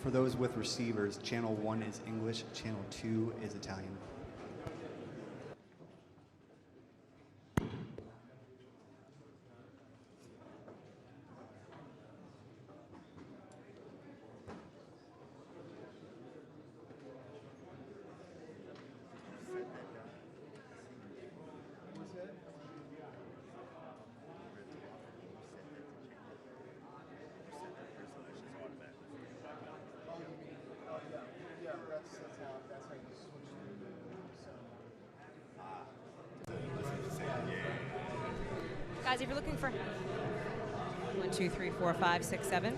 for those with receivers, channel 1 is English, channel 2 is Italian. Guys, if you're looking for 1, 2, 3, 4, 5, 6, 7.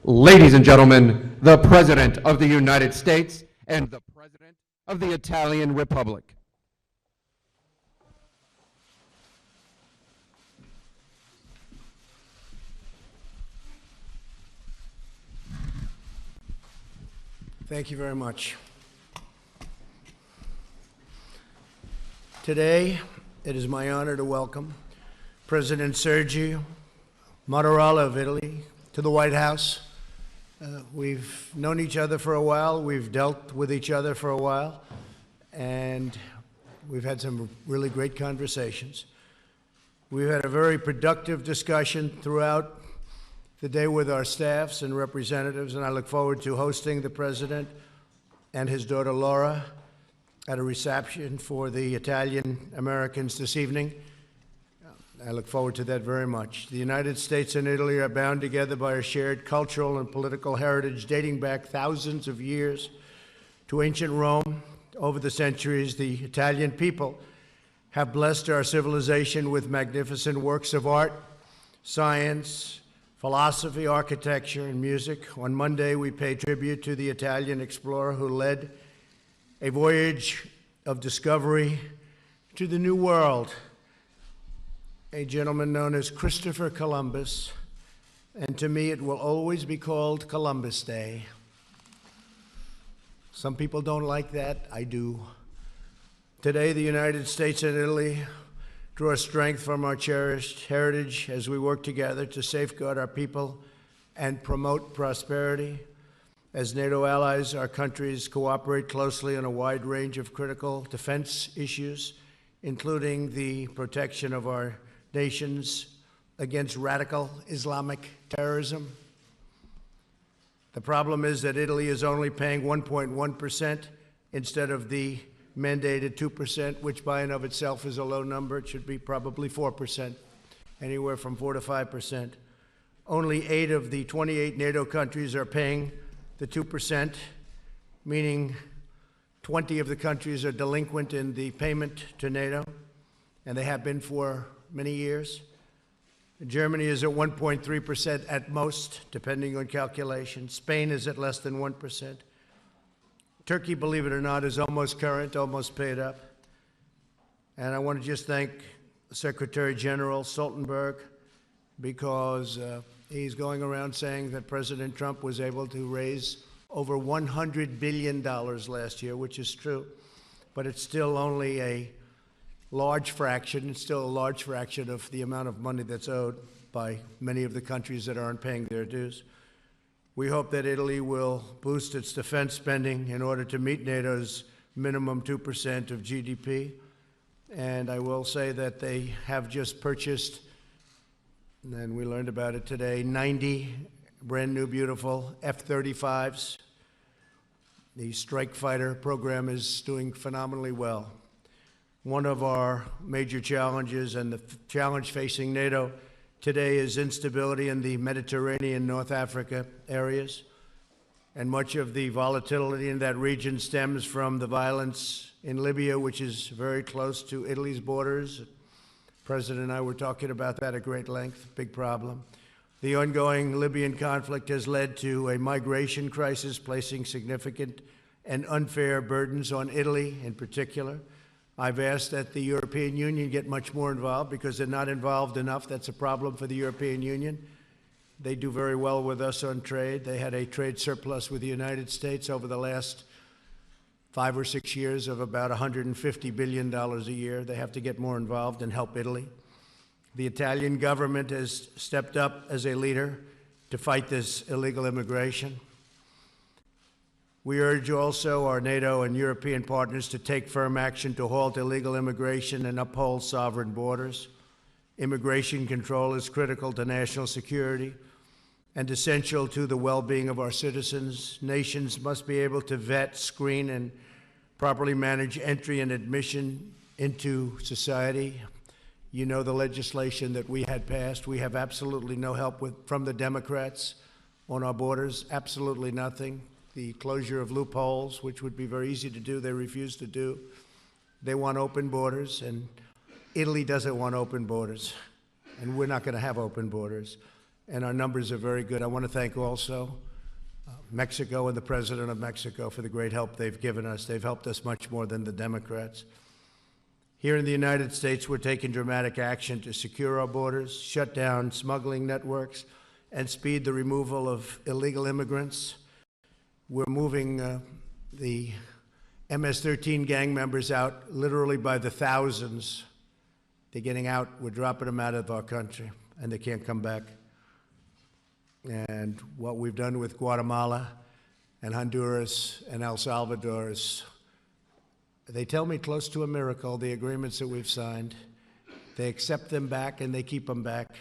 Ladies and gentlemen, the President of the United States and the President of the Italian Republic. Thank you very much. Today, it is my honor to welcome President Sergio Mattarella of Italy to the White House. We've known each other for a while, we've dealt with each other for a while, and we've had some really great conversations. We've had a very productive discussion throughout the day with our staffs and representatives, and I look forward to hosting the President and his daughter Laura at a reception for the Italian Americans this evening. I look forward to that very much. The United States and Italy are bound together by a shared cultural and political heritage dating back thousands of years to ancient Rome. Over the centuries, the Italian people have blessed our civilization with magnificent works of art, science, philosophy, architecture, and music. On Monday, we pay tribute to the Italian explorer who led a voyage of discovery to the New World, a gentleman known as Christopher Columbus, and to me it will always be called Columbus Day. Some people don't like that, I do. Today, the United States and Italy draw strength from our cherished heritage as we work together to safeguard our people and promote prosperity. As NATO allies, our countries cooperate closely on a wide range of critical defense issues, including the protection of our nations against radical Islamic terrorism. The problem is that Italy is only paying 1.1% instead of the mandated 2%, which by and of itself is a low number. It should be probably 4%, anywhere from 4 to 5%. Only 8 of the 28 NATO countries are paying the 2%, meaning 20 of the countries are delinquent in the payment to NATO, and they have been for many years. Germany is at 1.3% at most, depending on calculation. Spain is at less than 1%. Turkey, believe it or not, is almost current, almost paid up. And I want to just thank Secretary General Stoltenberg because he's going around saying that President Trump was able to raise over $100 billion last year, which is true, but it's still only a large fraction. It's still a large fraction of the amount of money that's owed by many of the countries that aren't paying their dues. We hope that Italy will boost its defense spending in order to meet NATO's minimum 2% of GDP. And I will say that they have just purchased, and we learned about it today, 90 brand new, beautiful F-35s. The strike fighter program is doing phenomenally well. One of our major challenges and the challenge facing NATO today is instability in the Mediterranean, North Africa areas. And much of the volatility in that region stems from the violence in Libya, which is very close to Italy's borders. The President and I were talking about that at great length, big problem. The ongoing Libyan conflict has led to a migration crisis, placing significant and unfair burdens on Italy in particular. I've asked that the European Union get much more involved because they're not involved enough. That's a problem for the European Union. They do very well with us on trade. They had a trade surplus with the United States over the last 5 or 6 years of about $150 billion a year. They have to get more involved and help Italy. The Italian government has stepped up as a leader to fight this illegal immigration. We urge also our NATO and European partners to take firm action to halt illegal immigration and uphold sovereign borders. Immigration control is critical to national security and essential to the well-being of our citizens. Nations must be able to vet, screen, and properly manage entry and admission into society. You know the legislation that we had passed. We have absolutely no help from the Democrats on our borders, absolutely nothing. The closure of loopholes, which would be very easy to do, they refuse to do. They want open borders, and Italy doesn't want open borders, and we're not going to have open borders. and our numbers are very good. I want to thank also Mexico and the President of Mexico for the great help they've given us. They've helped us much more than the Democrats. Here in the United States, we're taking dramatic action to secure our borders, shut down smuggling networks, and speed the removal of illegal immigrants. We're moving the MS-13 gang members out literally by the thousands. They're getting out. We're dropping them out of our country, and they can't come back. And what we've done with Guatemala and Honduras and El Salvador is, they tell me, close to a miracle, the agreements that we've signed. They accept them back and they keep them back.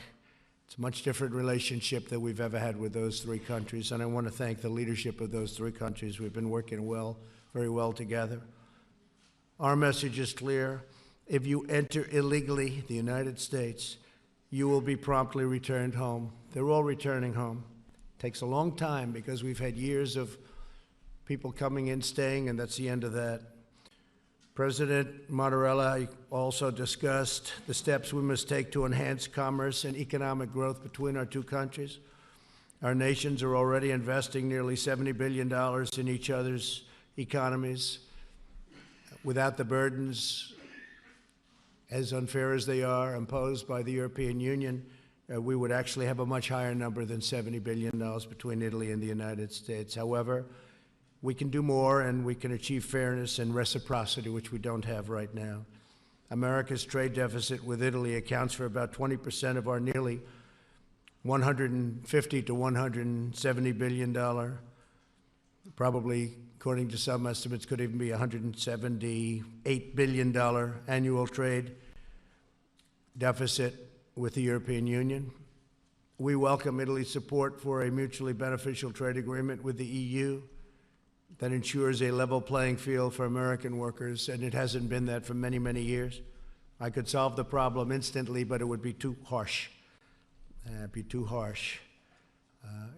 It's a much different relationship than we've ever had with those three countries, and I want to thank the leadership of those three countries. We've been working very well together. Our message is clear. If you enter illegally the United States, you will be promptly returned home. They're all returning home. It takes a long time because we've had years of people coming in, staying, and that's the end of that. President Mattarella also discussed the steps we must take to enhance commerce and economic growth between our two countries. Our nations are already investing nearly $70 billion in each other's economies. Without the burdens, as unfair as they are, imposed by the European Union, we would actually have a much higher number than $70 billion between Italy and the United States. However, we can do more, and we can achieve fairness and reciprocity, which we don't have right now. America's trade deficit with Italy accounts for about 20% of our nearly $150 to $170 billion, probably, according to some estimates, could even be $178 billion annual trade deficit with the European Union. We welcome Italy's support for a mutually beneficial trade agreement with the EU that ensures a level playing field for American workers, and it hasn't been that for many, many years. I could solve the problem instantly, but it would be too harsh.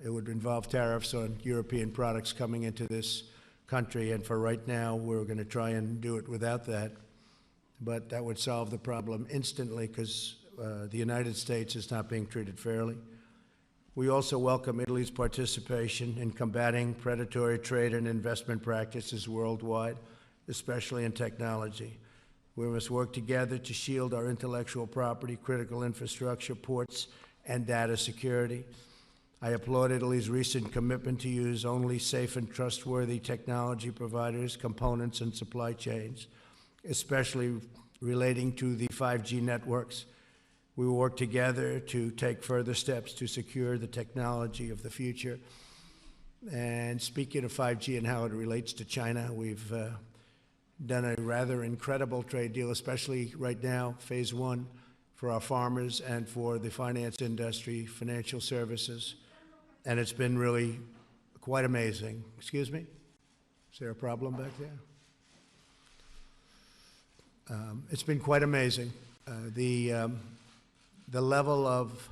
It would involve tariffs on European products coming into this country, and for right now, we're going to try and do it without that. But that would solve the problem instantly because the United States is not being treated fairly. We also welcome Italy's participation in combating predatory trade and investment practices worldwide, especially in technology. We must work together to shield our intellectual property, critical infrastructure, ports, and data security. I applaud Italy's recent commitment to use only safe and trustworthy technology providers, components, and supply chains, especially relating to the 5G networks. We will work together to take further steps to secure the technology of the future. And speaking of 5G and how it relates to China, we've done a rather incredible trade deal, especially right now, phase one, for our farmers and for the finance industry, financial services. And it's been really quite amazing. Excuse me? Is there a problem back there? It's been quite amazing. The level of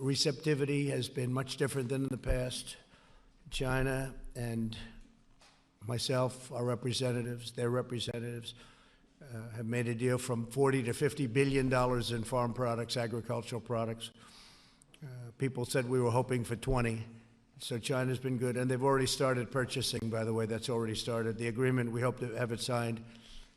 receptivity has been much different than in the past. China and myself, our representatives, their representatives, have made a deal from $40 to $50 billion in farm products, agricultural products. People said we were hoping for 20. So China's been good, and they've already started purchasing, by the way. That's already started. The agreement, we hope to have it signed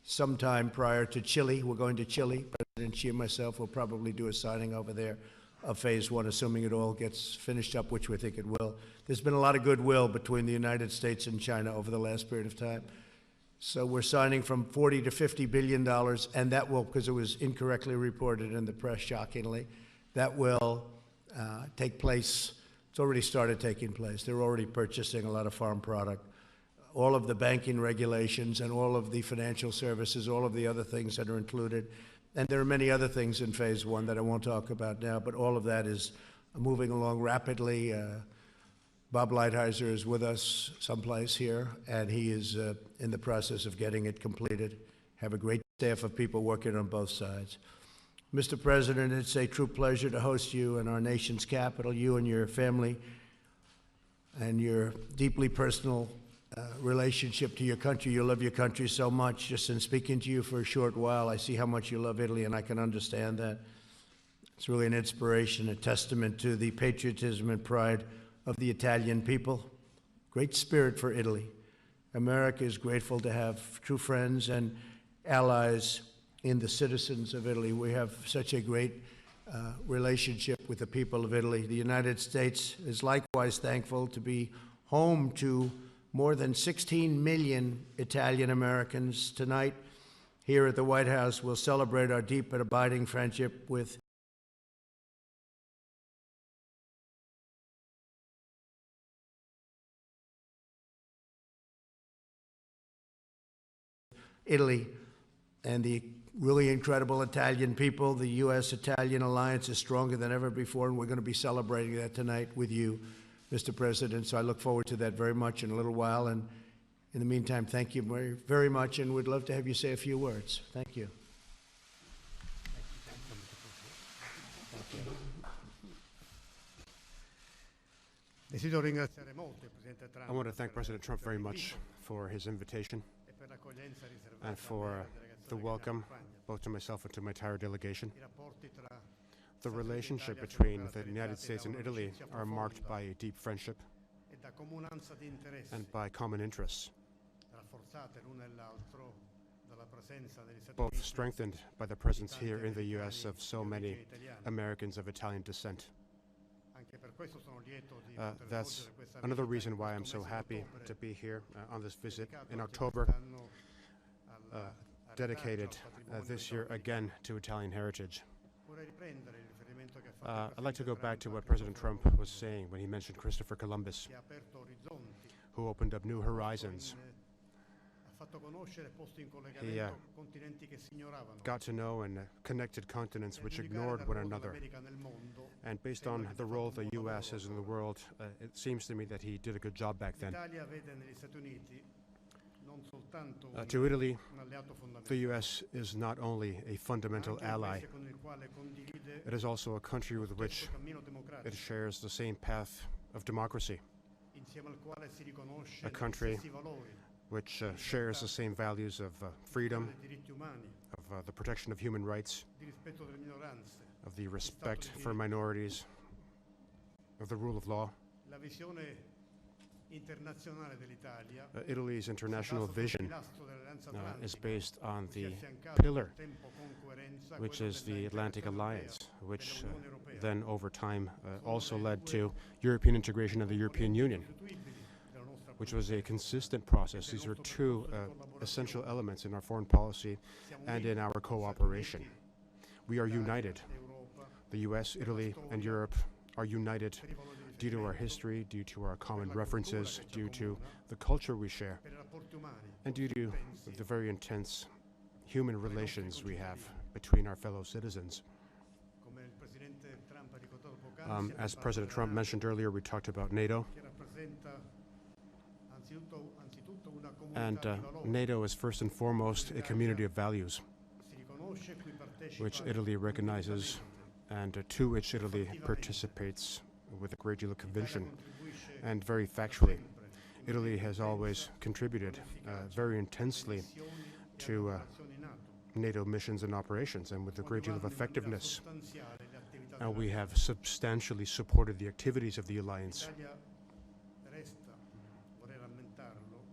sometime prior to Chile. We're going to Chile. President Xi and myself will probably do a signing over there of phase one, assuming it all gets finished up, which we think it will. There's been a lot of goodwill between the United States and China over the last period of time. So we're signing from $40 to $50 billion, and that will, because it was incorrectly reported in the press, shockingly, that will take place. It's already started taking place. They're already purchasing a lot of farm product. All of the banking regulations and all of the financial services, all of the other things that are included. And there are many other things in phase one that I won't talk about now, but all of that is moving along rapidly. Bob Lighthizer is with us someplace here, and he is in the process of getting it completed. Have a great staff of people working on both sides. Mr. President, it's a true pleasure to host you in our nation's capital, you and your family, and your deeply personal relationship to your country. You love your country so much. Just in speaking to you for a short while, I see how much you love Italy, and I can understand that. It's really an inspiration, a testament to the patriotism and pride of the Italian people. Great spirit for Italy. America is grateful to have true friends and allies in the citizens of Italy. We have such a great relationship with the people of Italy. The United States is likewise thankful to be home to more than 16 million Italian Americans. Tonight, here at the White House, we'll celebrate our deep and abiding friendship with Italy and the really incredible Italian people. The U.S.-Italian alliance is stronger than ever before, and we're going to be celebrating that tonight with you, Mr. President. So I look forward to that very much in a little while. And in the meantime, thank you very, very much, and we'd love to have you say a few words. Thank you. I want to thank President Trump very much for his invitation and for the welcome, both to myself and to my entire delegation. The relationship between the United States and Italy are marked by a deep friendship and by common interests, both strengthened by the presence here in the U.S. of so many Americans of Italian descent. That's another reason why I'm so happy to be here on this visit in October, dedicated this year again to Italian heritage. I'd like to go back to what President Trump was saying when he mentioned Christopher Columbus, who opened up new horizons. He got to know and connected continents which ignored one another. And based on the role the U.S. has in the world, it seems to me that he did a good job back then. To Italy, the U.S. is not only a fundamental ally, it is also a country with which it shares the same path of democracy, a country which shares the same values of freedom, of the protection of human rights, of the respect for minorities, of the rule of law. Italy's international vision is based on the pillar, which is the Atlantic Alliance, which then over time also led to European integration of the European Union, which was a consistent process. These are two essential elements in our foreign policy and in our cooperation. We are united. The US, Italy, and Europe are united due to our history, due to our common references, due to the culture we share, and due to the very intense human relations we have between our fellow citizens. As President Trump mentioned earlier, we talked about NATO. And NATO is first and foremost a community of values, which Italy recognizes and to which Italy participates with a great deal of conviction and very factually. Italy has always contributed very intensely to NATO missions and operations, and with a great deal of effectiveness. We have substantially supported the activities of the alliance.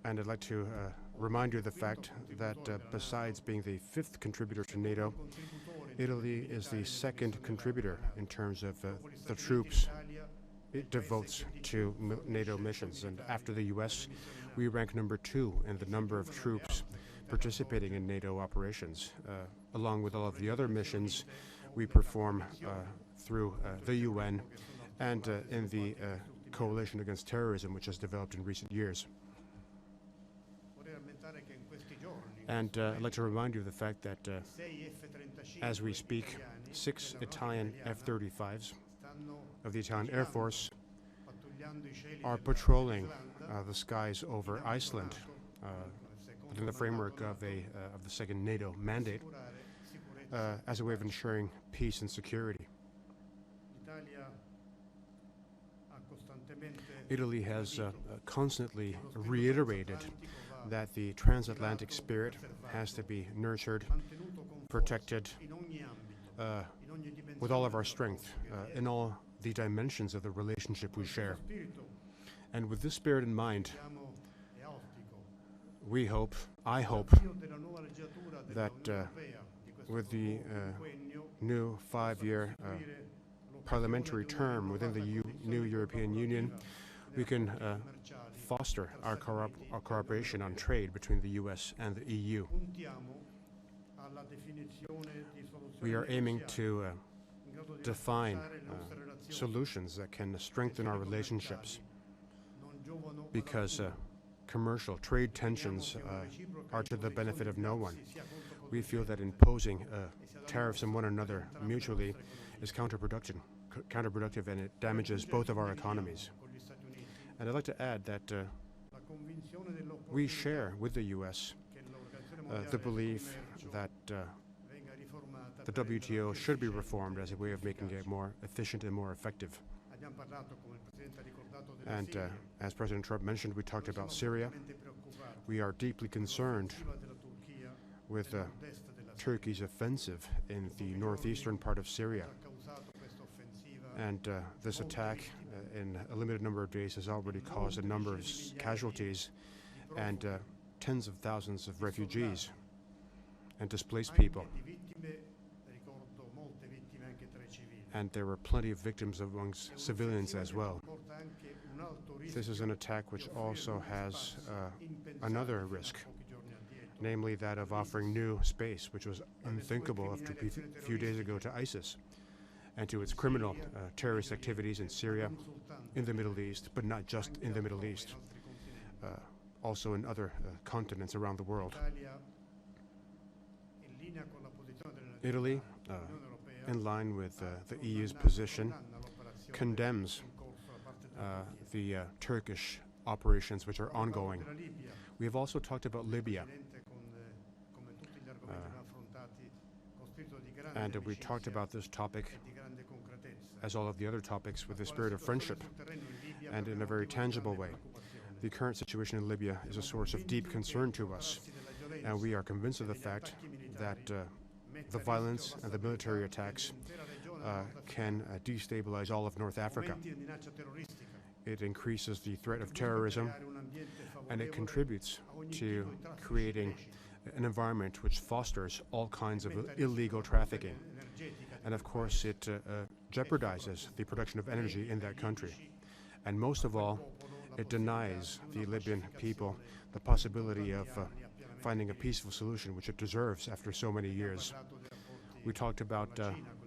And I'd like to remind you of the fact that besides being the fifth contributor to NATO, Italy is the second contributor in terms of the troops it devotes to NATO missions. And after the US, we rank number 2 in the number of troops participating in NATO operations. Along with all of the other missions we perform through the UN and in the coalition against terrorism, which has developed in recent years. And I'd like to remind you of the fact that as we speak, 6 Italian F-35s of the Italian Air Force are patrolling the skies over Iceland within the framework of the second NATO mandate as a way of ensuring peace and security. Italy has constantly reiterated that the transatlantic spirit has to be nurtured, protected with all of our strength in all the dimensions of the relationship we share. And with this spirit in mind, I hope, that with the new 5-year parliamentary term within the new European Union, we can foster our cooperation on trade between the U.S. and the EU. We are aiming to define solutions that can strengthen our relationships, because commercial trade tensions are to the benefit of no one. We feel that imposing tariffs on one another mutually is counterproductive, and it damages both of our economies. And I'd like to add that we share with the U.S. The belief that the WTO should be reformed as a way of making it more efficient and more effective. And as President Trump mentioned, we talked about Syria. We are deeply concerned with Turkey's offensive in the northeastern part of Syria. And this attack in a limited number of days has already caused a number of casualties and tens of thousands of refugees and displaced people. And there were plenty of victims amongst civilians as well. This is an attack which also has another risk, namely that of offering new space, which was unthinkable up to a few days ago to ISIS and to its criminal terrorist activities in Syria, in the Middle East, but not just in the Middle East, also in other continents around the world. Italy, in line with the EU's position, condemns the Turkish operations which are ongoing. We have also talked about Libya. And we talked about this topic, as all of the other topics, with the spirit of friendship and in a very tangible way. The current situation in Libya is a source of deep concern to us, and we are convinced of the fact that the violence and the military attacks can destabilize all of North Africa. It increases the threat of terrorism, and it contributes to creating an environment which fosters all kinds of illegal trafficking. And of course, it jeopardizes the production of energy in that country. And most of all, it denies the Libyan people the possibility of finding a peaceful solution, which it deserves after so many years. We talked about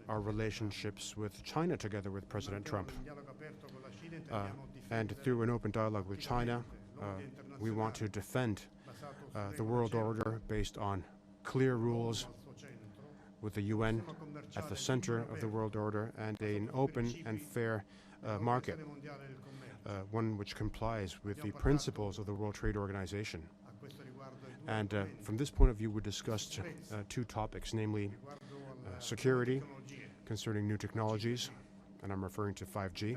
our relationships with China together with President Trump. And through an open dialogue with China, we want to defend the world order based on clear rules, with the UN at the center of the world order, and an open and fair market, one which complies with the principles of the World Trade Organization. And from this point of view, we discussed two topics, namely security concerning new technologies, and I'm referring to 5G.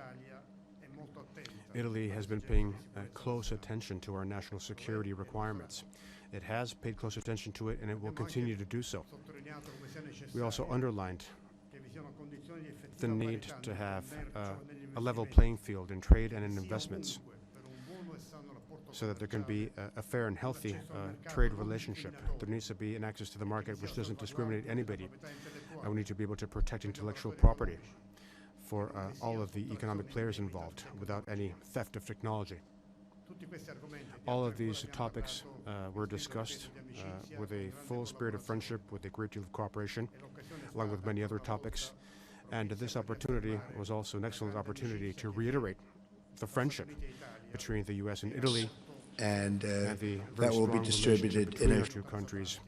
Italy has been paying close attention to our national security requirements. It has paid close attention to it, and it will continue to do so. We also underlined the need to have a level playing field in trade and in investments, so that there can be a fair and healthy trade relationship. There needs to be an access to the market which doesn't discriminate anybody. And we need to be able to protect intellectual property for all of the economic players involved without any theft of technology. All of these topics were discussed with a full spirit of friendship, with a great deal of cooperation, along with many other topics. And this opportunity was also an excellent opportunity to reiterate the friendship between the U.S. and Italy, and the that will be distributed between our two countries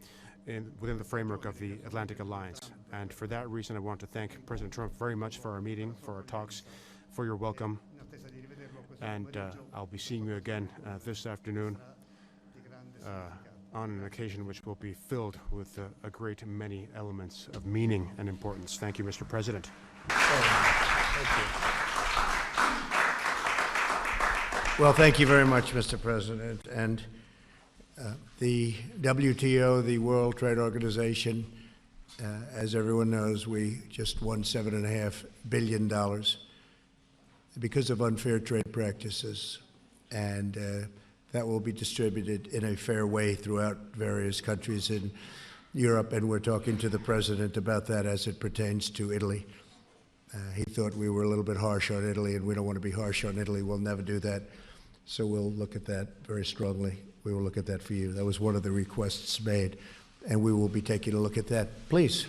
within the framework of the Atlantic Alliance. And for that reason, I want to thank President Trump very much for our meeting, for our talks, for your welcome. And I'll be seeing you again this afternoon on an occasion which will be filled with a great many elements of meaning and importance. Thank you, Mr. President. Thank you. Well, thank you very much, Mr. President. And the WTO, the World Trade Organization, As everyone knows, we just won $7.5 billion because of unfair trade practices, and that will be distributed in a fair way throughout various countries in Europe, and we're talking to the president about that as it pertains to Italy. He thought we were a little bit harsh on Italy, and we don't want to be harsh on Italy. We'll never do that. So we'll look at that very strongly. We will look at that for you. That was one of the requests made, and we will be taking a look at that. Please.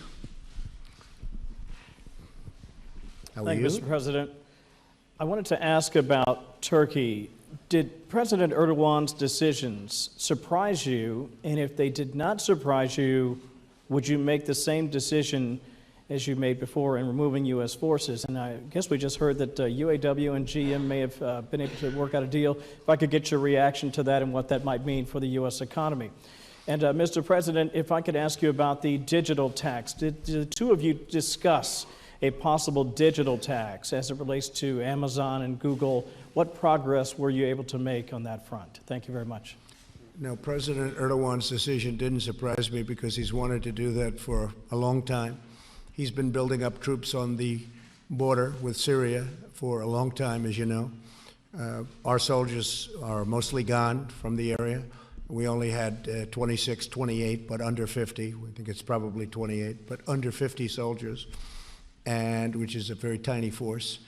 How are Thank you? you, Mr. President. I wanted to ask about Turkey. Did President Erdogan's decisions surprise you? And if they did not surprise you, would you make the same decision as you made before in removing U.S. forces? And I guess we just heard that UAW and GM may have been able to work out a deal. If I could get your reaction to that and what that might mean for the U.S. economy. And Mr. President, if I could ask you about the digital tax. Did the two of you discuss a possible digital tax as it relates to Amazon and Google? What progress were you able to make on that front? Thank you very much. No, President Erdogan's decision didn't surprise me because he's wanted to do that for a long time. He's been building up troops on the border with Syria for a long time, as you know. Our soldiers are mostly gone from the area. We only had 26, 28, but under 50. We think it's probably 28, but under 50 soldiers, and which is a very tiny force.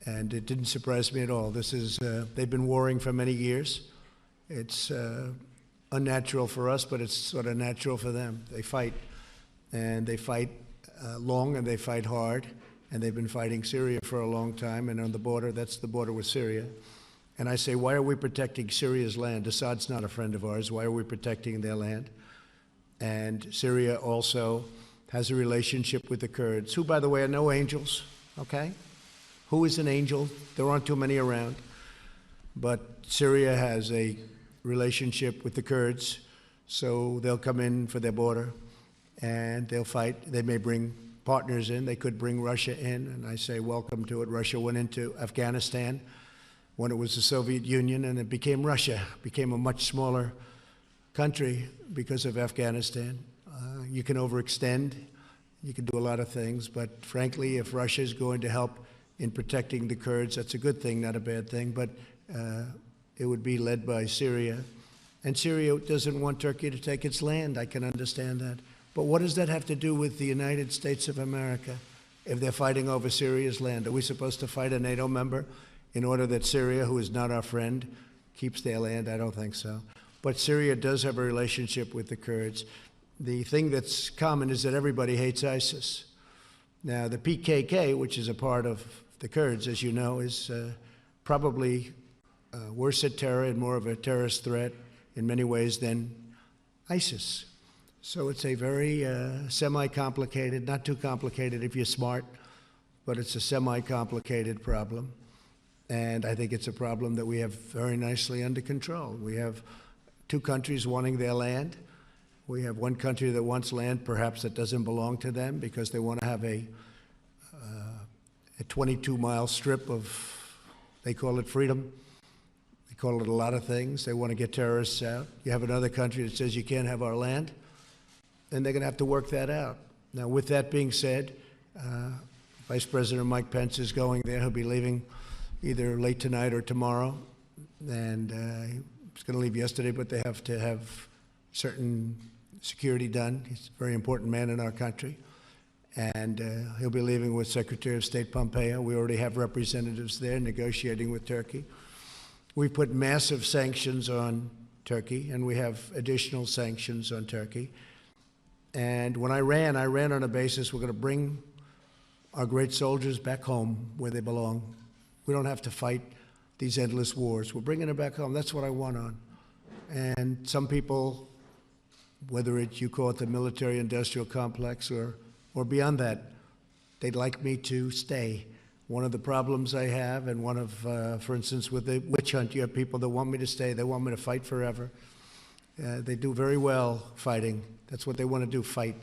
And it didn't surprise me at all. This is, they've been warring for many years. It's unnatural for us, but it's sort of natural for them. They fight, and they fight long, and they fight hard, and they've been fighting Syria for a long time, and on the border, that's the border with Syria. And I say, why are we protecting Syria's land? Assad's not a friend of ours. Why are we protecting their land? And Syria also has a relationship with the Kurds, who, by the way, are no angels, okay? Who is an angel? There aren't too many around. But Syria has a relationship with the Kurds, so they'll come in for their border, and they'll fight. They may bring partners in. They could bring Russia in, and I say welcome to it. Russia went into Afghanistan when it was the Soviet Union, and it became Russia, became a much smaller country because of Afghanistan. You can overextend. You can do a lot of things, but frankly, if Russia is going to help in protecting the Kurds, that's a good thing, not a bad thing, but it would be led by Syria. And Syria doesn't want Turkey to take its land. I can understand that. But what does that have to do with the United States of America if they're fighting over Syria's land? Are we supposed to fight a NATO member in order that Syria, who is not our friend, keeps their land? I don't think so. But Syria does have a relationship with the Kurds. The thing that's common is that everybody hates ISIS. Now, the PKK, which is a part of the Kurds, as you know, is probably worse at terror and more of a terrorist threat in many ways than ISIS. So it's a very semi-complicated, not too complicated if you're smart, but it's a semi-complicated problem. And I think it's a problem that we have very nicely under control. We have two countries wanting their land. We have one country that wants land, perhaps that doesn't belong to them because they want to have a 22-mile strip of, they call it freedom. They call it a lot of things. They want to get terrorists out. You have another country that says you can't have our land, and they're going to have to work that out. Now, with that being said, Vice President Mike Pence is going there. He'll be leaving either late tonight or tomorrow, and he was going to leave yesterday, but they have to have certain security done. He's a very important man in our country. And he'll be leaving with Secretary of State Pompeo. We already have representatives there negotiating with Turkey. We put massive sanctions on Turkey, and we have additional sanctions on Turkey. And when I ran on a basis we're going to bring our great soldiers back home where they belong. We don't have to fight these endless wars. We're bringing them back home. That's what I want on. And some people, whether you call it the military-industrial complex or beyond that, they'd like me to stay. One of the problems I have, and one of, for instance, with the witch hunt, you have people that want me to stay. They want me to fight forever. They do very well fighting. That's what they want to do, fight.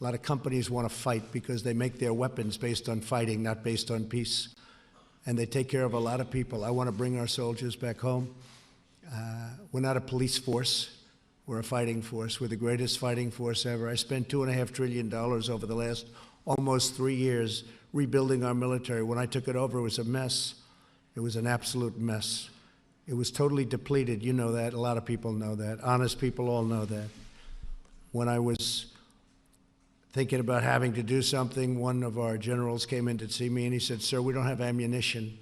A lot of companies want to fight because they make their weapons based on fighting, not based on peace. And they take care of a lot of people. I want to bring our soldiers back home. We're not a police force. We're a fighting force. We're the greatest fighting force ever. I spent $2.5 trillion over the last almost 3 years rebuilding our military. When I took it over, it was a mess. It was an absolute mess. It was totally depleted. You know that. A lot of people know that. Honest people all know that. When I was thinking about having to do something, one of our generals came in to see me and he said, "Sir, we don't have ammunition."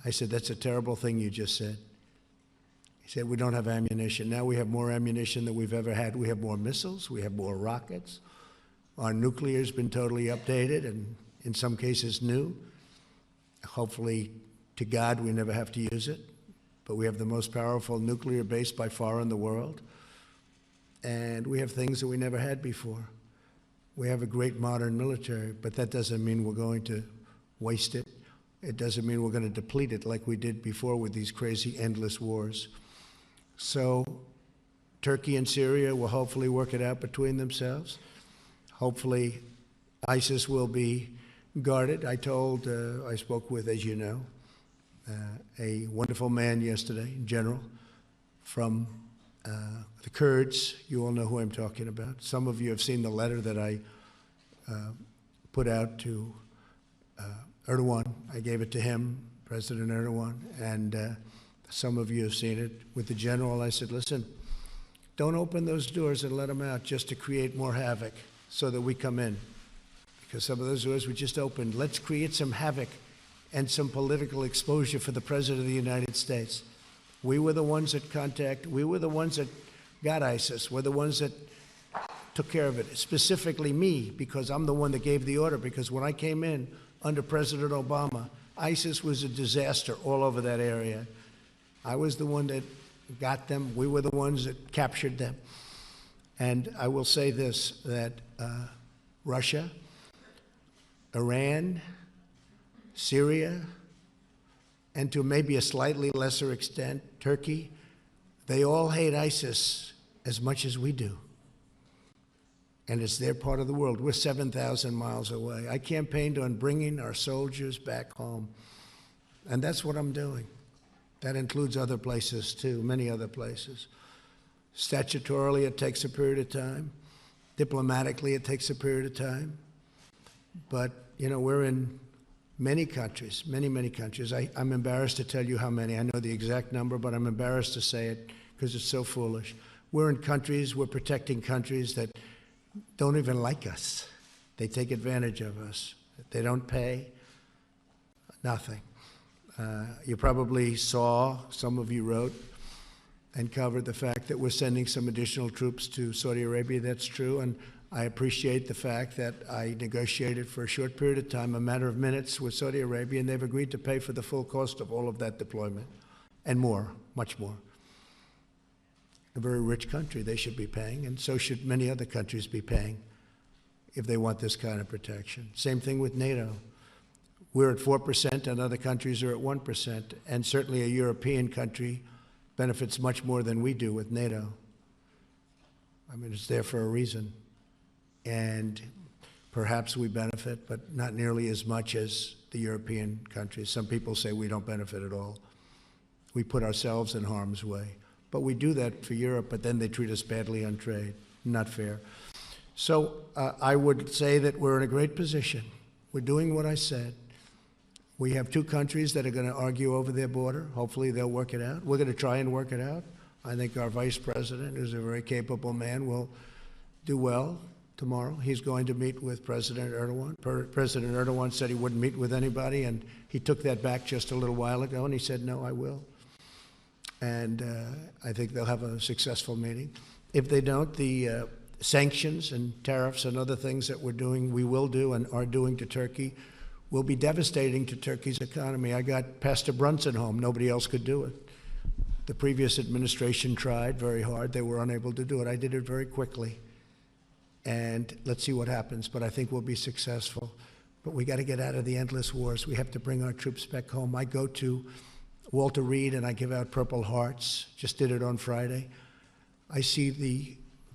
I said, "That's a terrible thing you just said." He said, "We don't have ammunition." Now we have more ammunition than we've ever had. We have more missiles. We have more rockets. Our nuclear's been totally updated and in some cases new. Hopefully, to God, we never have to use it. But we have the most powerful nuclear base by far in the world. And we have things that we never had before. We have a great modern military, but that doesn't mean we're going to waste it. It doesn't mean we're going to deplete it like we did before with these crazy, endless wars. So Turkey and Syria will hopefully work it out between themselves. Hopefully ISIS will be guarded. I spoke with, as you know, a wonderful man yesterday, general, from the Kurds. You all know who I'm talking about. Some of you have seen the letter that I put out to Erdogan. I gave it to him, President Erdogan, and some of you have seen it. With the general, I said, listen, don't open those doors and let them out just to create more havoc so that we come in. Because some of those doors we just opened. Let's create some havoc and some political exposure for the President of the United States. We were the ones we were the ones that got ISIS. We're the ones that took care of it, specifically me, because I'm the one that gave the order, because when I came in under President Obama, ISIS was a disaster all over that area. I was the one that got them. We were the ones that captured them. And I will say this, that Russia, Iran, Syria, and to maybe a slightly lesser extent, Turkey, they all hate ISIS as much as we do. And it's their part of the world. We're 7,000 miles away. I campaigned on bringing our soldiers back home. And that's what I'm doing. That includes other places too, many other places. Statutorily, it takes a period of time. Diplomatically, it takes a period of time. But, you know, we're in many countries, many countries. I'm embarrassed to tell you how many. I know the exact number, but I'm embarrassed to say it because it's so foolish. We're in countries, we're protecting countries that don't even like us. They take advantage of us. They don't pay, nothing. You probably saw, some of you wrote and covered the fact that we're sending some additional troops to Saudi Arabia. That's true, and I appreciate the fact that I negotiated for a short period of time, a matter of minutes, with Saudi Arabia, and they've agreed to pay for the full cost of all of that deployment, and more, much more. A very rich country, they should be paying, and so should many other countries be paying if they want this kind of protection. Same thing with NATO. We're at 4%, and other countries are at 1%, and certainly a European country benefits much more than we do with NATO. I mean, it's there for a reason. And perhaps we benefit, but not nearly as much as the European countries. Some people say we don't benefit at all. We put ourselves in harm's way. But we do that for Europe, but then they treat us badly on trade. Not fair. So I would say that we're in a great position. We're doing what I said. We have two countries that are going to argue over their border. Hopefully they'll work it out. We're going to try and work it out. I think our vice president, who's a very capable man, will do well tomorrow. He's going to meet with President Erdogan. President Erdogan said he wouldn't meet with anybody, and he took that back just a little while ago, and he said, no, I will. And I think they'll have a successful meeting. If they don't, the sanctions and tariffs and other things that we're doing, we will do and are doing to Turkey, will be devastating to Turkey's economy. I got Pastor Brunson home. Nobody else could do it. The previous administration tried very hard. They were unable to do it. I did it very quickly. And let's see what happens. But I think we'll be successful. But we got to get out of the endless wars. We have to bring our troops back home. I go to Walter Reed and I give out Purple Hearts. Just did it on Friday. I see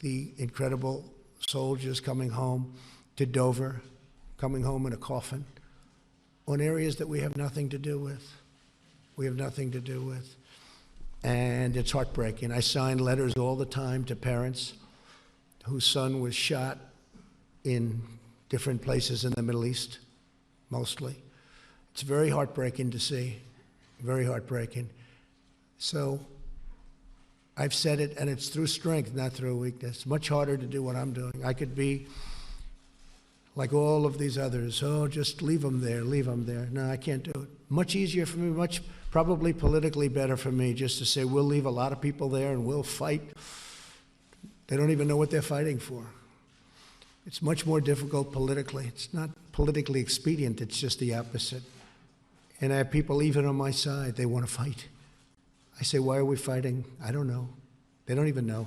the incredible soldiers coming home to Dover, coming home in a coffin, on areas that we have nothing to do with. We have nothing to do with. and it's heartbreaking. I sign letters all the time to parents whose son was shot in different places in the Middle East, mostly. It's very heartbreaking to see, very heartbreaking. So I've said it, and it's through strength, not through weakness. Much harder to do what I'm doing. I could be like all of these others. Oh, just leave them there, leave them there. No, I can't do it. Much easier for me, much probably politically better for me just to say we'll leave a lot of people there and we'll fight. They don't even know what they're fighting for. It's much more difficult politically. It's not politically expedient, it's just the opposite. And I have people even on my side, they want to fight. I say, why are we fighting? I don't know. They don't even know.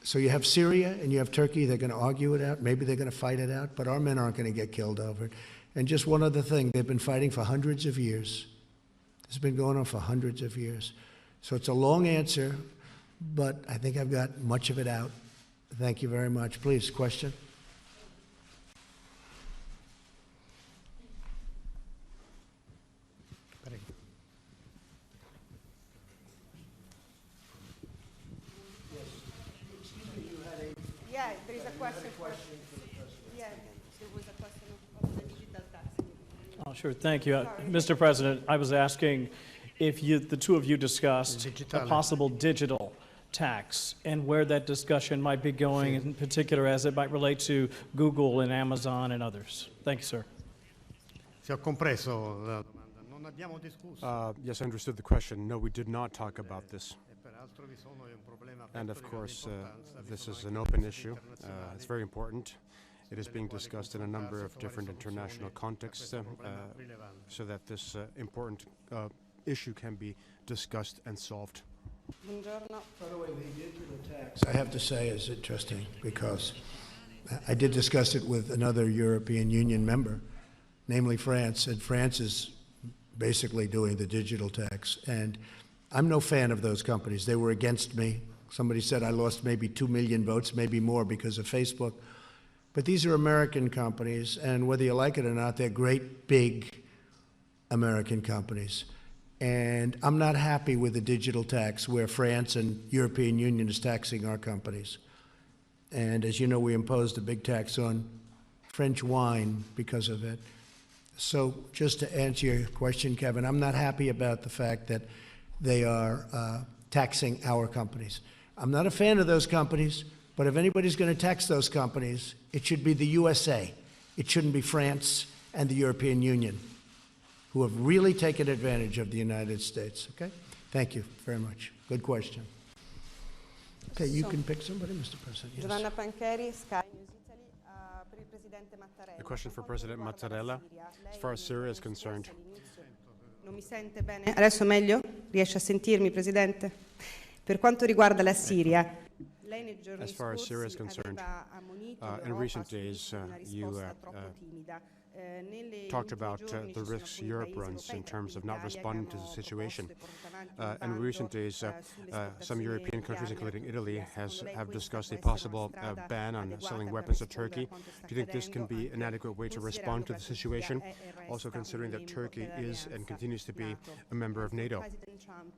So you have Syria and you have Turkey. They're going to argue it out. Maybe they're going to fight it out, but our men aren't going to get killed over it. And just one other thing, they've been fighting for hundreds of years. It's been going on for hundreds of years. So it's a long answer, but I think I've got much of it out. Thank you very much. Please, question? Yeah, there is a question. Yeah, there was a question of the digital tax. Oh, sure, thank you. Mr. President, I was asking if the two of you discussed a possible digital tax and where that discussion might be going, in particular as it might relate to Google and Amazon and others. Thank you, sir. Se ho compreso la domanda, non abbiamo discusso. Yes, I understood the question. No, we did not talk about this. E peraltro vi sono un problema And of aperto di grande course, importanza, vi this sono is anche an open contesti issue. internazionali It's very important. It is being discussed in a number of different international contexts so that this important issue can be discussed and solved. Buongiorno. By the way, the digital tax, I have to say, is interesting because I did discuss it with another European Union member, namely France, and France is basically doing the digital tax. And I'm no fan of those companies. They were against me. Somebody said I lost maybe 2 million votes, maybe more because of Facebook. But these are American companies, and whether you like it or not, they're great, big American companies. And I'm not happy with the digital tax where France and European Union is taxing our companies. And as you know, we imposed a big tax on French wine because of it. So just to answer your question, Kevin, I'm not happy about the fact that they are taxing our companies. I'm not a fan of those companies, but if anybody's going to tax those companies, it should be the USA. It shouldn't be France and the European Union, who have really taken advantage of the United States. Okay? Thank you very much. Good question. Okay, you can pick somebody, Mr. President. Yes. Giovanna Pancheri, Sky News Italy, per il Presidente Mattarella. A question for President Mattarella. As far as Syria is concerned, Non mi sente bene? Adesso meglio? Riesce a sentirmi, Presidente? Per quanto riguarda la Siria, lei nei giorni As far as Syria is scorsi concerned, aveva ammonito in l'Europa recent su days, una you risposta troppo timida. Negli talked ultimi about giorni the ci sono risks alcuni Europe paesi runs europei, in tra terms of cui not l'Italia, responding che to the hanno situation. proposto e portato avanti un In recent bando, days, sulle some European esportazioni countries, di including armi a Italy, Turchia. Secondo lei have questa discussed a può essere possible una strada ban on adeguata selling per weapons to rispondere Turkey. a quanto sta Do you think this can be accadendo, an adequate way to respond to the situation? Also considering that Turkey is and continues to be a member of NATO. President Trump.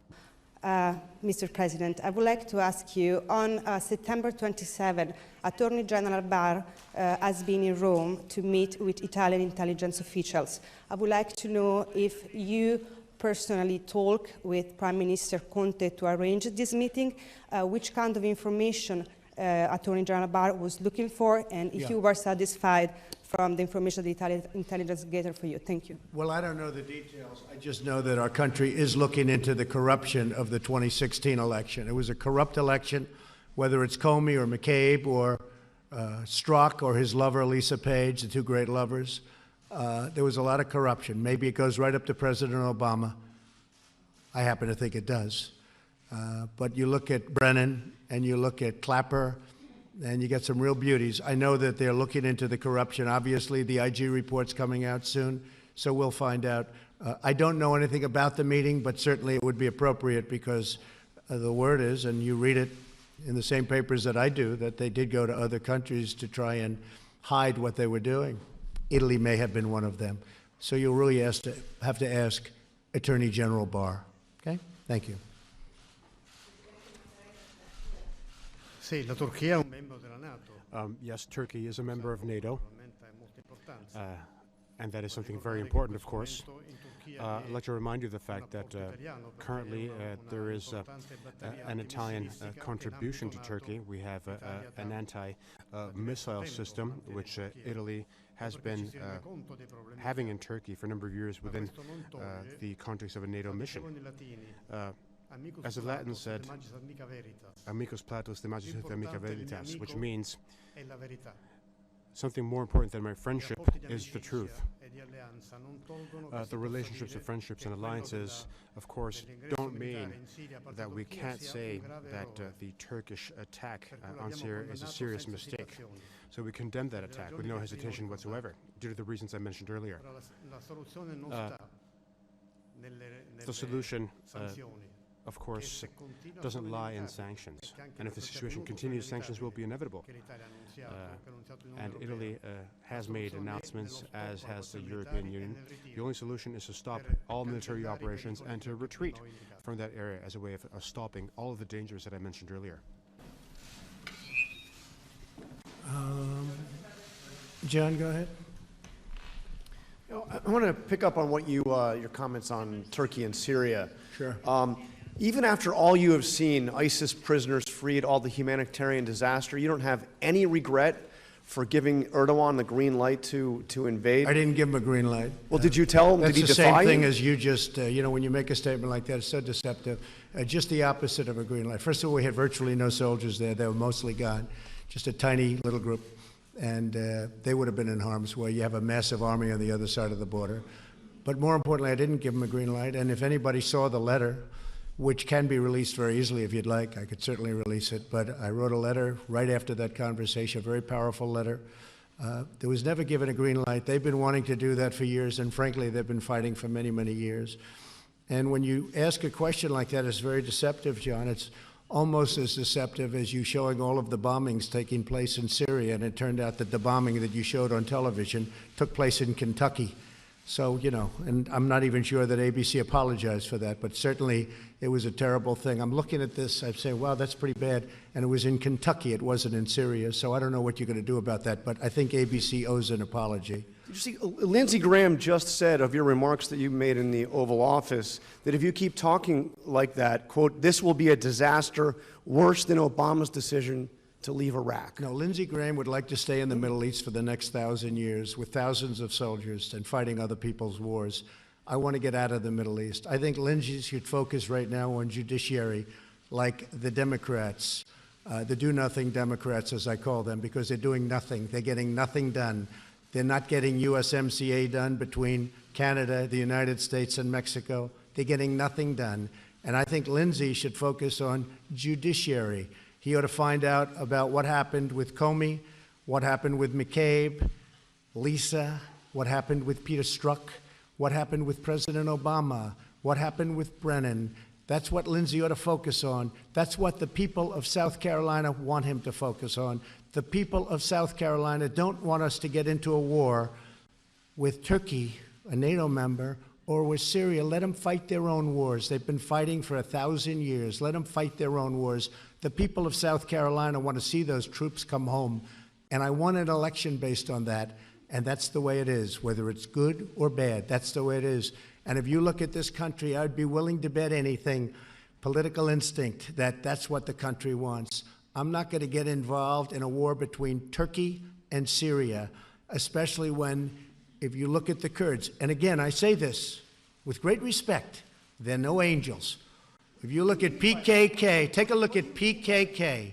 Mr. President, I would like to ask you, on September 27, Attorney General Barr has been in Rome to meet with Italian intelligence officials. I would like to know if you personally talk with Prime Minister Conte to arrange this meeting, which kind of information Attorney General Barr was looking for, and if you were satisfied from the information the Italian intelligence gathered for you. Thank you. Well, I don't know the details. I just know that our country is looking into the corruption of the 2016 election. It was a corrupt election, whether it's Comey or McCabe or Strzok or his lover, Lisa Page, the two great lovers. There was a lot of corruption. Maybe it goes right up to President Obama. I happen to think it does. But you look at Brennan and you look at Clapper, and you get some real beauties. I know that they're looking into the corruption. Obviously, the IG report's coming out soon, so we'll find out. I don't know anything about the meeting, but certainly it would be appropriate because the word is, and you read it in the same papers that I do, that they did go to other countries to try and hide what they were doing. Italy may have been one of them. So you'll really have to ask Attorney General Barr. Okay? Thank you. Sì, la Turchia è un membro della NATO. Yes, Turkey is a member of NATO, Naturalmente ha molta importanza. and that is something very important, of course. I'd like to remind you of the fact that currently there is an Italian contribution to Turkey. We have an anti-missile system which Italy has been having in Turkey for a number of years within the context of a NATO mission. As the Latins said, amicus platus de magis ut amica veritas, which means È la verità. something more important than my friendship is the truth. The relationships of friendships and alliances, of course, don't mean that we can't say that the Turkish attack on Syria is a serious mistake. So we condemn that attack with no hesitation whatsoever, due to the reasons I mentioned earlier. La soluzione non sta The solution, sanzioni. of course, doesn't lie in sanctions. And if the situation continues, sanctions will be inevitable. And Italy has made announcements, as has the European Union. The only solution is to stop all military operations and to retreat from that area as a way of stopping all of the dangers that I mentioned earlier. John, go ahead. I want to pick up on what your comments on Turkey and Syria. Sure. Even after all you have seen, ISIS prisoners freed, all the humanitarian disaster, you don't have any regret for giving Erdogan the green light to invade? I didn't give him a green light. Well, did you tell him? That's Did he the defy same thing you? as you just, when you make a statement like that, it's so deceptive. Just the opposite of a green light. First of all, we had virtually no soldiers there. They were mostly gone. Just a tiny little group. And they would have been in harm's way. You have a massive army on the other side of the border. But more importantly, I didn't give him a green light. And if anybody saw the letter, which can be released very easily if you'd like, I could certainly release it. But I wrote a letter right after that conversation, a very powerful letter. There was never given a green light. They've been wanting to do that for years, and frankly, they've been fighting for many, many years. And when you ask a question like that, it's very deceptive, John. It's almost as deceptive as you showing all of the bombings taking place in Syria, and it turned out that the bombing that you showed on television took place in Kentucky. So, and I'm not even sure that ABC apologized for that, but certainly it was a terrible thing. I'm looking at this, I'm saying, wow, that's pretty bad. And it was in Kentucky, it wasn't in Syria, so I don't know what you're going to do about that, but I think ABC owes an apology. Did you see, Lindsey Graham just said of your remarks that you made in the Oval Office that if you keep talking like that, quote, this will be a disaster worse than Obama's decision to leave Iraq. No, Lindsey Graham would like to stay in the Middle East for the next 1,000 years with thousands of soldiers and fighting other people's wars. I want to get out of the Middle East. I think Lindsey should focus right now on judiciary, like the Democrats, the do-nothing Democrats, as I call them, because they're doing nothing. They're getting nothing done. They're not getting USMCA done between Canada, the United States, and Mexico. They're getting nothing done. And I think Lindsey should focus on judiciary. He ought to find out about what happened with Comey, what happened with McCabe, Lisa, what happened with Peter Strzok, what happened with President Obama, what happened with Brennan. That's what Lindsey ought to focus on. That's what the people of South Carolina want him to focus on. The people of South Carolina don't want us to get into a war with Turkey, a NATO member, or with Syria. Let them fight their own wars. They've been fighting for 1,000 years. Let them fight their own wars. The people of South Carolina want to see those troops come home, and I want an election based on that, and that's the way it is, whether it's good or bad. That's the way it is. And if you look at this country, I'd be willing to bet anything, political instinct, that that's what the country wants. I'm not going to get involved in a war between Turkey and Syria, especially when, if you look at the Kurds, and again, I say this with great respect, they're no angels. If you look at PKK, take a look at PKK.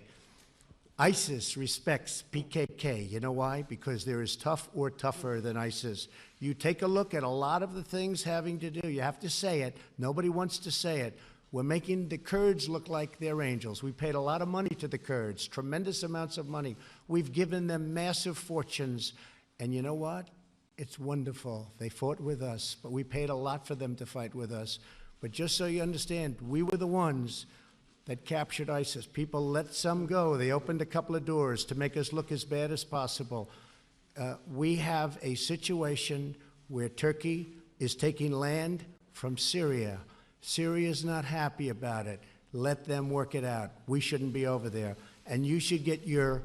ISIS respects PKK. You know why? Because they're as tough or tougher than ISIS. You take a look at a lot of the things having to do, you have to say it. Nobody wants to say it. We're making the Kurds look like they're angels. We paid a lot of money to the Kurds, tremendous amounts of money. We've given them massive fortunes. And you know what? It's wonderful. They fought with us, but we paid a lot for them to fight with us. But just so you understand, we were the ones that captured ISIS. People let some go. They opened a couple of doors to make us look as bad as possible. We have a situation where Turkey is taking land from Syria. Syria's not happy about it. Let them work it out. We shouldn't be over there. And you should get your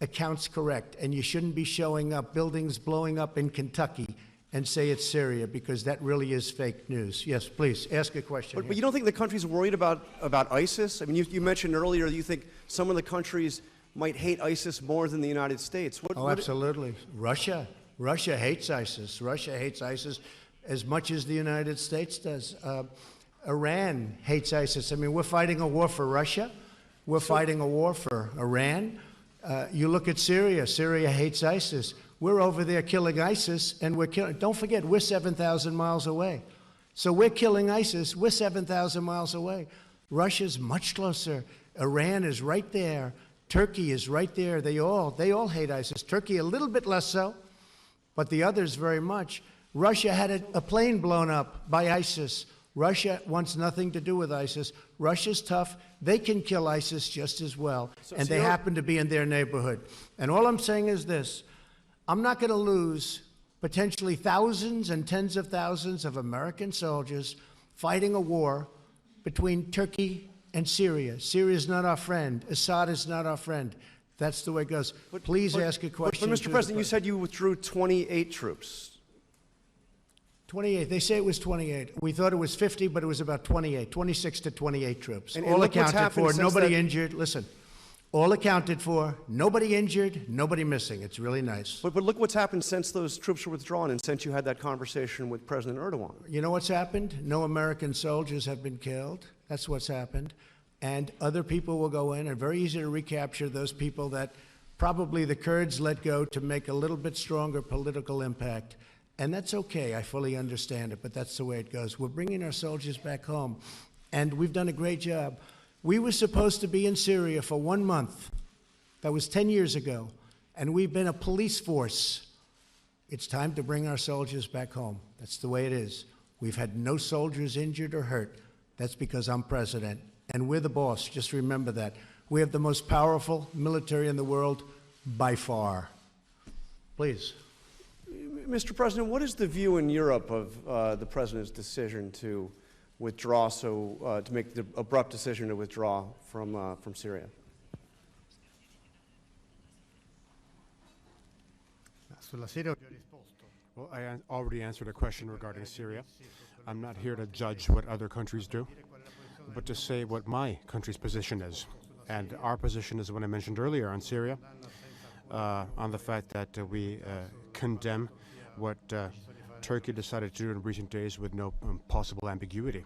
accounts correct. And you shouldn't be showing up buildings blowing up in Kentucky and say it's Syria, because that really is fake news. Yes, please, ask a question. But you don't think the country's worried about ISIS? I mean, you mentioned earlier that you think some of the countries might hate ISIS more than the United States. Absolutely. Russia hates ISIS. Russia hates ISIS as much as the United States does. Iran hates ISIS. I mean, we're fighting a war for Russia. We're fighting a war for Iran. You look at Syria. Syria hates ISIS. We're over there killing ISIS, and we're killing. Don't forget, we're 7,000 miles away. So we're killing ISIS. We're 7,000 miles away. Russia's much closer. Iran is right there. Turkey is right there. They all hate ISIS. Turkey a little bit less so, but the others very much. Russia had a plane blown up by ISIS. Russia wants nothing to do with ISIS. Russia's tough. They can kill ISIS just as well, and they happen to be in their neighborhood. And all I'm saying is this. I'm not going to lose potentially thousands and tens of thousands of American soldiers fighting a war between Turkey and Syria. Syria is not our friend. Assad is not our friend. That's the way it goes. Please ask a question. But Mr. President, you said you withdrew 28 troops. 28. They say it was 28. We thought it was 50, but it was about 28. 26 to 28 troops. And all look what's accounted happened for. since Nobody that- injured. Listen. All accounted for, nobody injured, nobody missing. It's really nice. But look what's happened since those troops were withdrawn and since you had that conversation with President Erdogan. You know what's happened? No American soldiers have been killed. That's what's happened. And other people will go in, and very easy to recapture those people that probably the Kurds let go to make a little bit stronger political impact. And that's okay. I fully understand it, but that's the way it goes. We're bringing our soldiers back home, and we've done a great job. We were supposed to be in Syria for 1 month. That was 10 years ago. And we've been a police force. It's time to bring our soldiers back home. That's the way it is. We've had no soldiers injured or hurt. That's because I'm president. And we're the boss. Just remember that. We have the most powerful military in the world by far. Please. Mr. President, what is the view in Europe of the President's decision to withdraw, to make the abrupt decision to withdraw from Syria? Sulla Siria ho già risposto. Well, I already answered a question regarding Syria. I'm not here to judge what other countries do, but to say what my country's position is. And our position is what I mentioned earlier on Syria, on the fact that we condemn what Turkey decided to do in recent days with no possible ambiguity.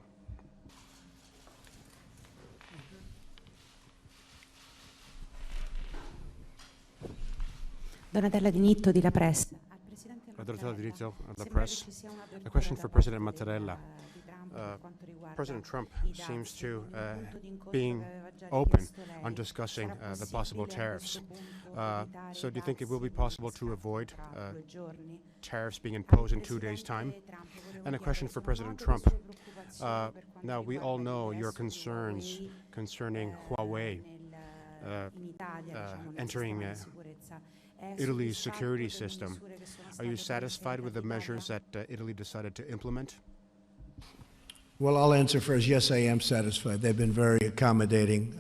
Donatella Di Nitto di La Press. Donatella Di Nitto of La Press. A question for President Mattarella. President Trump seems to being open on discussing the possible tariffs. So do you think it will be possible to avoid tariffs being imposed in 2 days' time? And a question for President Trump. Now, we all know your concerns concerning Huawei entering Italy's security system. Are you satisfied with the measures that Italy decided to implement? Well, I'll answer first. Yes, I am satisfied. They've been very accommodating.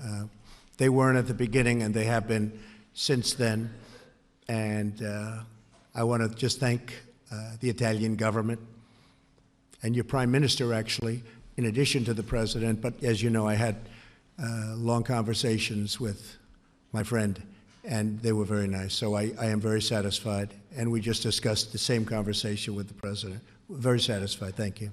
They weren't at the beginning, and they have been since then. And I want to just thank the Italian government and your prime minister, actually, in addition to the president. But as you know, I had long conversations with my friend, and they were very nice. So I am very satisfied. And we just discussed the same conversation with the president. Very satisfied. Thank you.